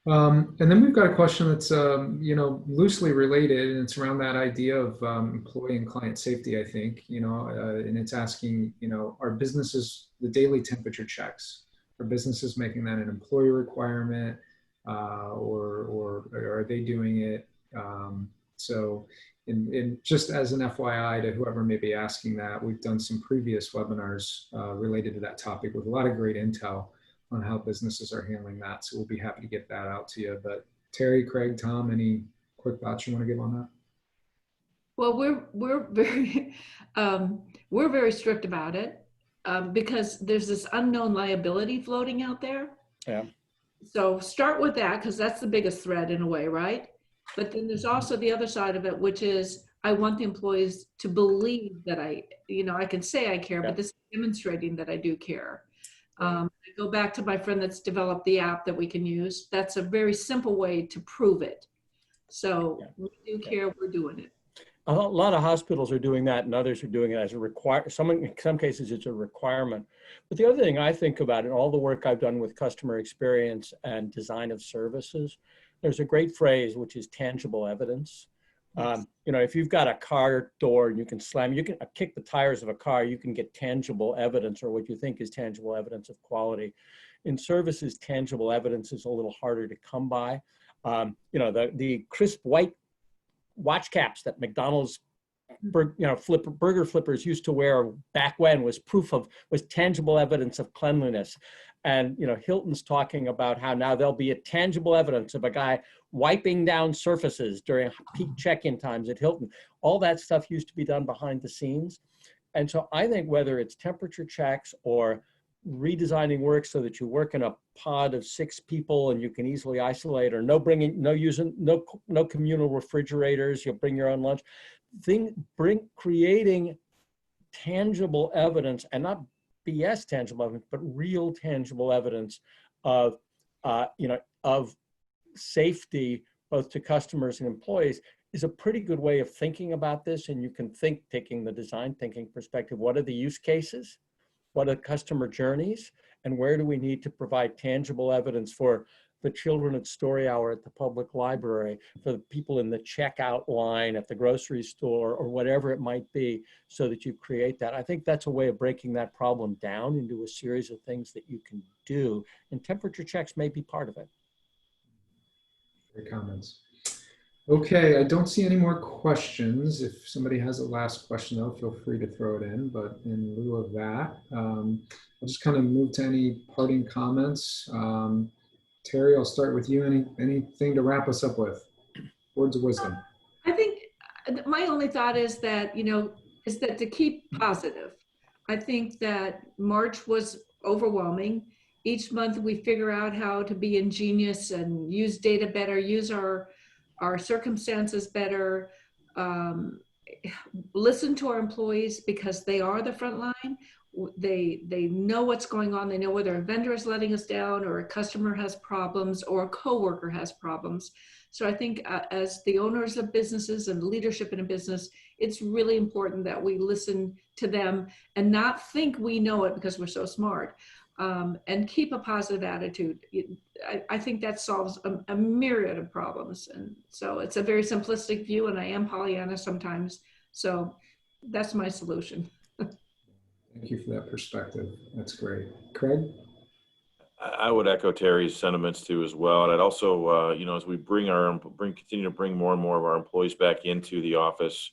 And then we've got a question that's, loosely related, and it's around that idea of employee and client safety, I think, and it's asking, are businesses, the daily temperature checks, are businesses making that an employee requirement, or are they doing it? So just as an FYI to whoever may be asking that, we've done some previous webinars related to that topic with a lot of great intel on how businesses are handling that. So we'll be happy to get that out to you. But Terry, Craig, Tom, any quick thoughts you want to give on that? Well, we're very strict about it because there's this unknown liability floating out there. Yeah. So start with that, because that's the biggest threat in a way, right? But then there's also the other side of it, which is I want the employees to believe that I can say I care, but this is demonstrating that I do care. I go back to my friend that's developed the app that we can use. That's a very simple way to prove it. So we do care, we're doing it. A lot of hospitals are doing that, and others are doing it as a in some cases it's a requirement. But the other thing I think about in all the work I've done with customer experience and design of services, there's a great phrase, which is tangible evidence. Yes. If you've got a car door and you can kick the tires of a car, you can get tangible evidence, or what you think is tangible evidence of quality. In services, tangible evidence is a little harder to come by. The crisp white watch caps that McDonald's burger flippers used to wear back when was tangible evidence of cleanliness. And Hilton's talking about how now there'll be a tangible evidence of a guy wiping down surfaces during peak check-in times at Hilton. All that stuff used to be done behind the scenes. And so I think whether it's temperature checks or redesigning work so that you work in a pod of 6 people and you can easily isolate, or no communal refrigerators, you'll bring your own lunch, creating tangible evidence, and not BS tangible evidence, but real tangible evidence of safety, both to customers and employees, is a pretty good way of thinking about this. And you can think, taking the design thinking perspective, what are the use cases? What are customer journeys? And where do we need to provide tangible evidence for the children at story hour at the public library, for the people in the checkout line at the grocery store, or whatever it might be, so that you create that. I think that's a way of breaking that problem down into a series of things that you can do, and temperature checks may be part of it. Great comments. Okay, I don't see any more questions. If somebody has a last question, though, feel free to throw it in. But in lieu of that, I'll just kind of move to any parting comments. Terry, I'll start with you. Anything to wrap us up with? Words of wisdom. I think my only thought is that, to keep positive. I think that March was overwhelming. Each month we figure out how to be ingenious and use data better, use our circumstances better, listen to our employees, because they are the front line. They know what's going on. They know whether a vendor is letting us down, or a customer has problems, or a coworker has problems. So I think as the owners of businesses and leadership in a business, it's really important that we listen to them and not think we know it because we're so smart, and keep a positive attitude. I think that solves a myriad of problems. And so it's a very simplistic view, and I am Pollyanna sometimes. So That's my solution. Thank you for that perspective. That's great. Craig? I would echo Terry's sentiments too as well. And I'd also, you know, as we continue to bring more and more of our employees back into the office,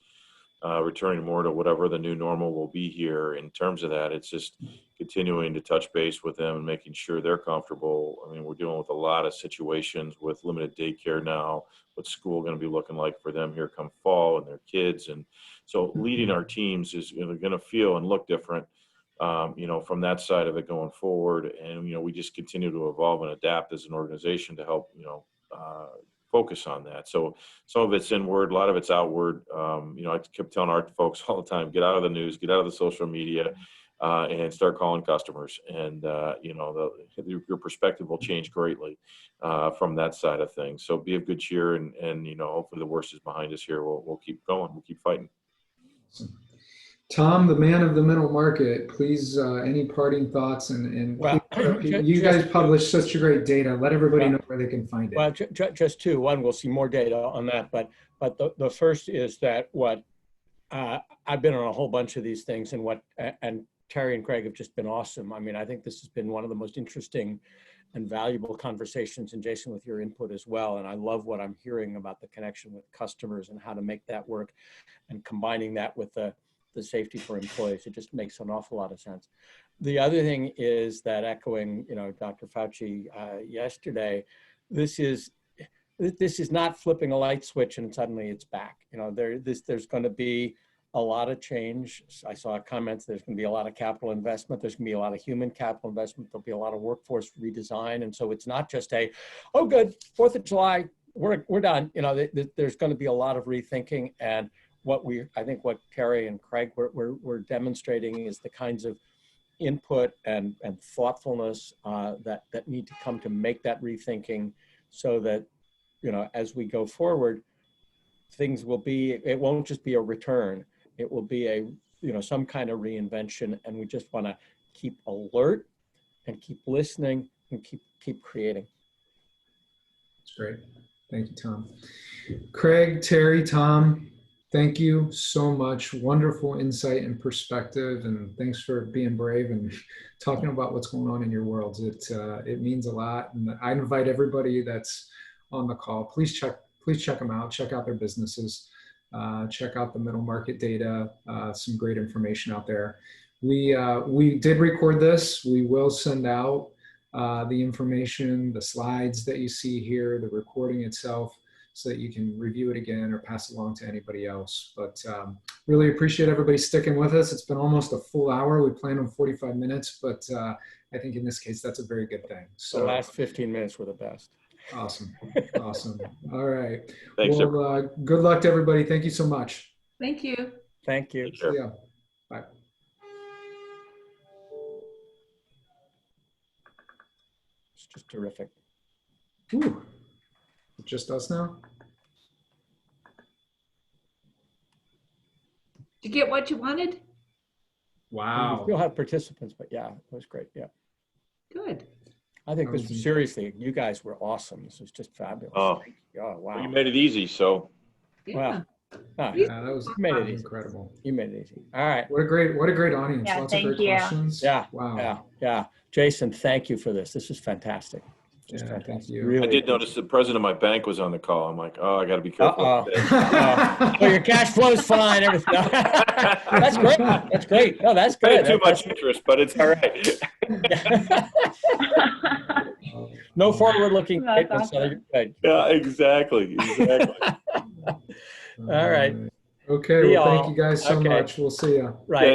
returning more to whatever the new normal will be here in terms of that, it's just continuing to touch base with them and making sure they're comfortable. I mean, we're dealing with a lot of situations with limited daycare now, what's school going to be looking like for them here come fall and their kids. And so leading our teams is going to feel and look different. You know, from that side of it going forward. And, you know, we just continue to evolve and adapt as an organization to help, you know, focus on that. So some of it's inward, a lot of it's outward. You know, I kept telling our folks all the time, get out of the news, get out of the social media, and start calling customers. And, you know, your perspective will change greatly from that side of things. So be of good cheer and, you know, hopefully the worst is behind us here. We'll keep going. We'll keep fighting. Awesome. Tom, the man of the middle market, please, any parting thoughts and Well, you guys publish such great data. Let everybody know where they can find it. Well, just two. One, we'll see more data on that, but the first is that I've been on a whole bunch of these things, and Terry and Craig have just been awesome. I mean, I think this has been one of the most interesting and valuable conversations, and Jason, with your input as well. And I love what I'm hearing about the connection with customers and how to make that work, and combining that with the safety for employees. It just makes an awful lot of sense. The other thing is that, echoing, you know, Dr. Fauci yesterday, this is not flipping a light switch and suddenly it's back. You know, there's going to be a lot of change. I saw comments, there's going to be a lot of capital investment. There's going to be a lot of human capital investment. There'll be a lot of workforce redesign. And so it's not just oh, good, 4th of July, we're done. You know, there's going to be a lot of rethinking. And I think what Terry and Craig were demonstrating is the kinds of input and thoughtfulness that need to come to make that rethinking, so that, you know, as we go forward, it won't just be a return. It will be you know, some kind of reinvention, and we just want to keep alert and keep listening and keep creating. That's great. Thank you, Tom. Craig, Terry, Tom, thank you so much. Wonderful insight and perspective, and thanks for being brave and talking about what's going on in your worlds. It means a lot, and I invite everybody that's on the call, please check them out. Check out their businesses. Check out the middle market data. Some great information out there. We did record this. We will send out the information, the slides that you see here, the recording itself, so that you can review it again or pass it along to anybody else. But really appreciate everybody sticking with us. It's been almost a full hour. We planned on 45 minutes, but I think in this case, that's a very good thing. So the last 15 minutes were the best. Awesome. Awesome. All right. Thanks, well, good luck to everybody. Thank you so much. Thank you. Thank you. Sure. See ya. Bye. It's just terrific. Ooh. Just us now? Did you get what you wanted? Wow. We'll have participants, but yeah, it was great. Yeah. Good. I think this was, seriously, you guys were awesome. This was just fabulous. Oh, wow. well, you made it easy, so. Yeah. Wow. Oh, Yeah, that was you made it easy. incredible. You made it easy. All right. What a great audience. Yeah, Lots of thank great you. questions. Yeah. Wow. Yeah. Jason, thank you for this. This is fantastic. Just Yeah, fantastic. thank you. Really. I did notice the president of my bank was on the call. I'm like, oh, I got to be careful. So your cash flow's fine. Everything. That's great. That's great. No, that's I good. had too much interest, but it's all right. No forward-looking That's statements. So awesome. you're good. Yeah, exactly. All right. Okay. See Well, thank y'all. you guys so Okay. much. We'll see you. Right.